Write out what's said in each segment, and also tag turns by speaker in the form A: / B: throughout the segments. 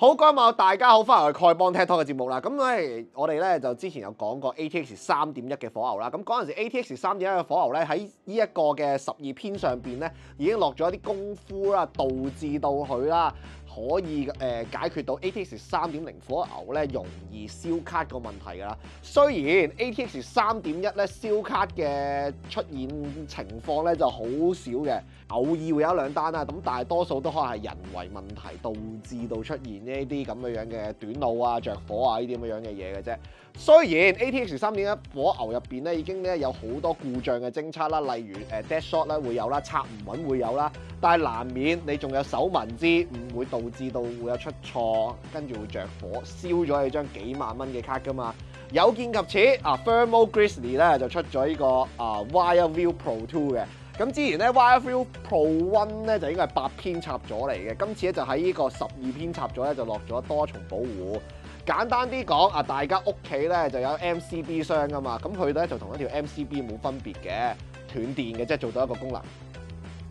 A: 好，各位網友大家好，翻嚟我哋丐幫 Tech Talk 嘅節目啦。咁咧，我哋咧就之前有講過 ATX 3.1嘅火牛啦。咁嗰陣時 ATX 3.1嘅火牛咧喺呢一個嘅12篇上邊咧已經落咗一啲功夫啦，導致到佢啦可以解決到 ATX 3.0火牛咧容易燒卡個問題㗎啦。雖然 ATX 3.1咧燒卡嘅出現情況咧就好少嘅，偶爾會有一兩單啦。咁大多數都可能係人為問題導致到出現呢啲咁樣嘅短路啊、着火啊呢啲咁樣嘅嘢嘅啫。雖然 ATX 3.1火牛入邊咧已經咧有好多故障嘅偵測啦，例如dead shot 咧會有啦，插唔穩會有啦，但係難免你仲有手民之誤會導致到會有出錯，跟住會着火燒咗你張幾萬蚊嘅卡㗎嘛。有見及此Thermal Grizzly 咧就出咗呢個Wireview Pro 2嘅。咁之前咧 Wireview Pro 1咧就應該係8篇插咗嚟嘅，今次咧就喺呢個12篇插咗咧就落咗多重保護。簡單啲講大家屋企咧就有 MCB 箱㗎嘛，咁佢咧就同一條 MCB 冇分別嘅，斷電嘅，即係做到一個功能。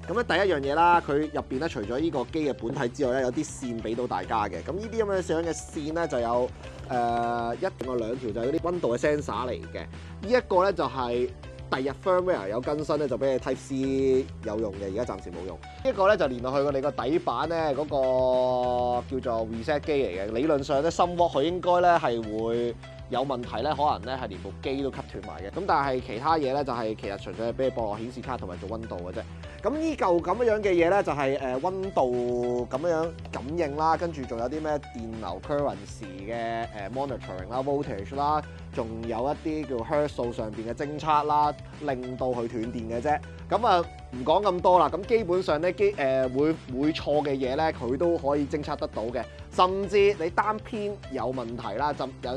A: 咁咧第一樣嘢啦，佢入邊咧除咗呢個機嘅本體之外咧，有啲線俾到大家嘅。咁呢啲咁樣嘅線咧就有一定有兩條就係嗰啲溫度嘅 sensor 嚟嘅。呢一個咧就係第日 firmware 有更新咧，就俾你 Type C 有用嘅，而家暫時冇用。呢一個咧就連落去我哋個底板咧嗰個叫做 reset 機嚟嘅。理論上咧，somewhat佢應該咧係會有問題咧，可能咧係連部機都 cut 斷埋嘅。咁但係其他嘢咧就係其實純粹係俾你播落顯示卡同埋做溫度嘅啫。咁呢嚿咁樣嘅嘢咧就係溫度咁樣感應啦，跟住仲有啲咩電流 currency 嘅monitoring 啦、voltage 啦，仲有一啲叫 hertz 數上邊嘅偵測啦，令到佢斷電嘅啫。咁唔講咁多啦。咁基本上咧會錯嘅嘢咧，佢都可以偵測得到嘅。甚至你單篇有問題啦，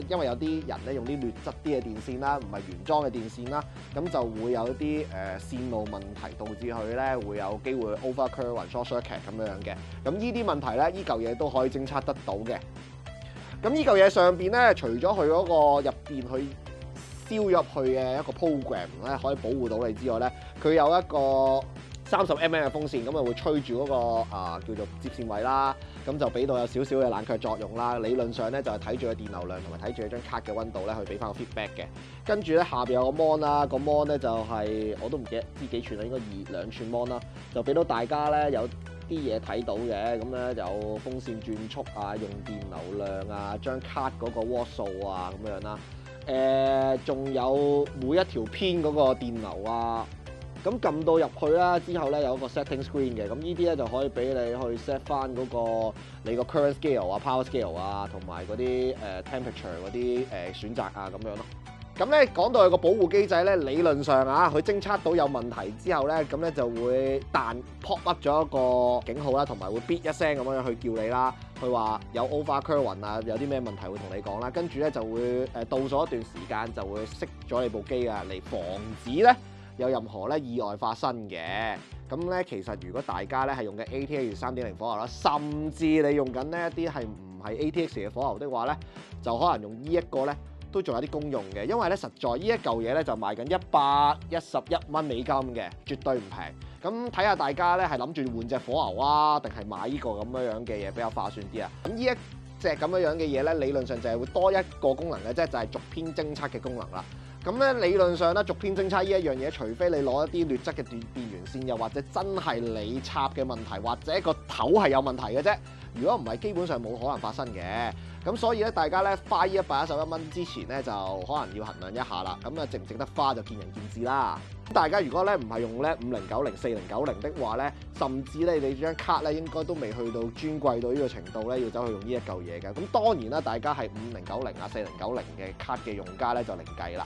A: 因為有啲人咧用啲劣質啲嘅電線啦，唔係原裝嘅電線啦，咁就會有啲線路問題，導致佢咧會有機會 overcurrent、short circuit 咁樣嘅。咁呢啲問題咧，呢嚿嘢都可以偵測得到嘅。咁呢嚿嘢上邊咧，除咗佢嗰個入邊去燒入去嘅一個 program 咧，可以保護到你之外咧，佢有一個30mm 嘅風扇，咁會吹住嗰個叫做接線位啦，咁就俾到有少少嘅冷卻作用啦。理論上咧就係睇住個電流量同埋睇住張卡嘅溫度咧，去俾翻個 feedback 嘅。跟住咧下邊有個 mon 啦，個 mon 咧就係我都唔記得知幾寸啦，應該2寸 mon 啦，就俾到大家咧有啲嘢睇到嘅。咁咧有風扇轉速啊、用電流量啊、張卡嗰個瓦數啊咁樣啦。仲有每一條篇嗰個電流啊。咁撳到入去啦，之後咧有一個 setting screen 嘅，咁呢啲咧就可以俾你去 set 翻嗰個你個 current scale 啊、power scale 啊，同埋嗰啲temperature 嗰啲選擇啊咁樣咯。咁咧講到佢個保護機制咧，理論上佢偵測到有問題之後咧，咁咧就會彈 pop up 咗一個警號啦，同埋會 beep 一聲咁樣去叫你啦，佢話有 overcurrent 啊，有啲咩問題會同你講啦，跟住咧就會到咗一段時間就會熄咗你部機啊，嚟防止咧有任何咧意外發生嘅。咁咧其實如果大家咧係用嘅 ATX 3.0火牛啦，甚至你用緊呢一啲係唔係 ATX 嘅火牛的話咧，就可能用呢一個咧都仲有啲功用嘅，因為咧實在呢一嚿嘢咧就賣緊111蚊美金嘅，絕對唔平。咁睇下大家咧係諗住換隻火牛啊，定係買呢個咁樣嘅嘢比較划算啲啊？咁呢一隻咁樣嘅嘢咧，理論上就係會多一個功能嘅啫，就係逐篇偵測嘅功能啦。咁咧理論上咧，逐篇偵測呢一樣嘢，除非你攞一啲劣質嘅電源線，又或者真係你插嘅問題，或者個頭係有問題嘅啫。如果唔係，基本上冇可能發生嘅。咁所以咧，大家咧花呢111蚊之前咧，就可能要衡量一下啦。咁值唔值得花就見仁見智啦。大家如果咧唔係用咧5090、4090的話咧，甚至咧你張卡咧應該都未去到專櫃到呢個程度咧，要走去用呢一嚿嘢嘅。咁當然啦，大家係5090、4090嘅卡嘅用家咧就另計啦。